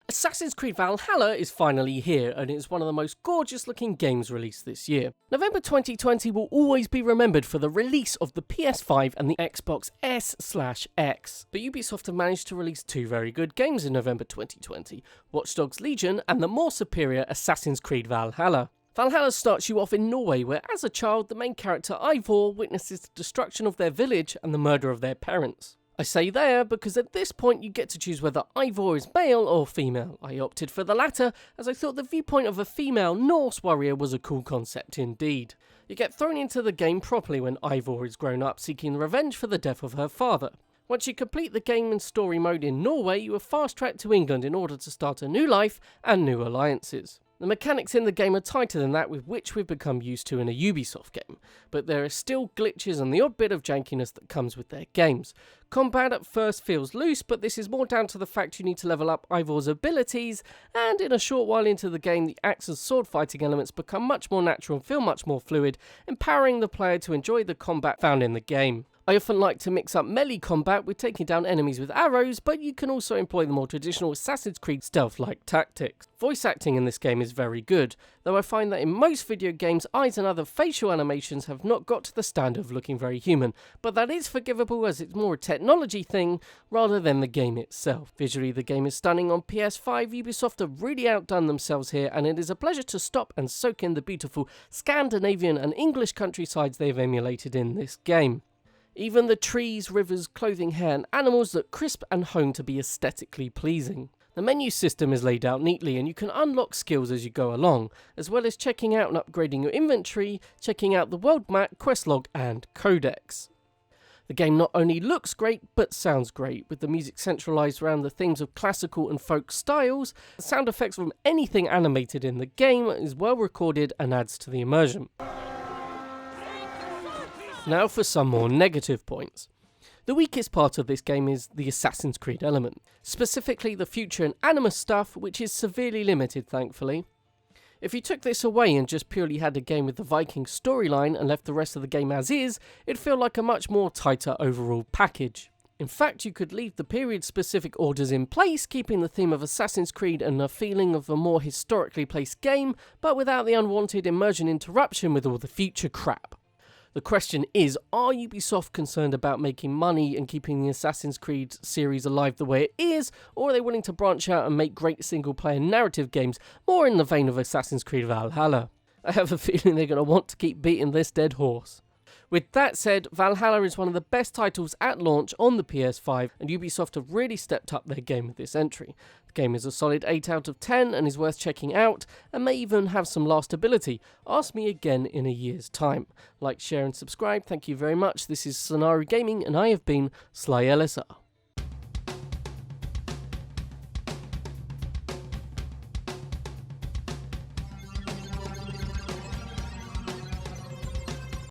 Assassin's Creed Valhalla is finally here, and it is one of the most gorgeous looking games released this year. November 2020 will always be remembered for the release of the PS5 and the Xbox S/X. But Ubisoft have managed to release two very good games in November 2020, Watch Dogs Legion and the more superior Assassin's Creed Valhalla. Valhalla starts you off in Norway, where as a child the main character Eivor witnesses the destruction of their village and the murder of their parents. I say there because at this point you get to choose whether Eivor is male or female. I opted for the latter as I thought the viewpoint of a female Norse warrior was a cool concept indeed. You get thrown into the game properly when Eivor is grown up seeking revenge for the death of her father. Once you complete the game and story mode in Norway, you are fast-tracked to England in order to start a new life and new alliances. The mechanics in the game are tighter than that with which we've become used to in a Ubisoft game, but there are still glitches and the odd bit of jankiness that comes with their games. Combat at first feels loose, but this is more down to the fact you need to level up Eivor's abilities, and in a short while into the game the axe and sword fighting elements become much more natural and feel much more fluid, empowering the player to enjoy the combat found in the game. I often like to mix up melee combat with taking down enemies with arrows, but you can also employ the more traditional Assassin's Creed stealth-like tactics. Voice acting in this game is very good, though I find that in most video games eyes and other facial animations have not got to the standard of looking very human, but that is forgivable as it's more a technology thing rather than the game itself. Visually the game is stunning on PS5, Ubisoft have really outdone themselves here, and it is a pleasure to stop and soak in the beautiful Scandinavian and English countrysides they have emulated in this game. Even the trees, rivers, clothing, hair and animals look crisp and honed to be aesthetically pleasing. The menu system is laid out neatly and you can unlock skills as you go along, as well as checking out and upgrading your inventory, checking out the world map, quest log and codex. The game not only looks great but sounds great, with the music centralised around the themes of classical and folk styles. The sound effects from anything animated in the game is well recorded and adds to the immersion. Now for some more negative points. The weakest part of this game is the Assassin's Creed element, specifically the future and Animus stuff, which is severely limited thankfully. If you took this away and just purely had a game with the Viking storyline and left the rest of the game as is, it'd feel like a much more tighter overall package. In fact, you could leave the period-specific orders in place, keeping the theme of Assassin's Creed and a feeling of a more historically placed game, but without the unwanted immersion interruption with all the future crap. The question is, are Ubisoft concerned about making money and keeping the Assassin's Creed series alive the way it is, or are they willing to branch out and make great single-player narrative games more in the vein of Assassin's Creed Valhalla? I have a feeling they're going to want to keep beating this dead horse. With that said, Valhalla is one of the best titles at launch on the PS5, and Ubisoft have really stepped up their game with this entry. The game is a solid 8 out of 10 and is worth checking out, and may even have some lastability. Ask me again in a year's time. Like, share and subscribe, thank you very much. This is Scenario Gaming, and I have been Slyelessar.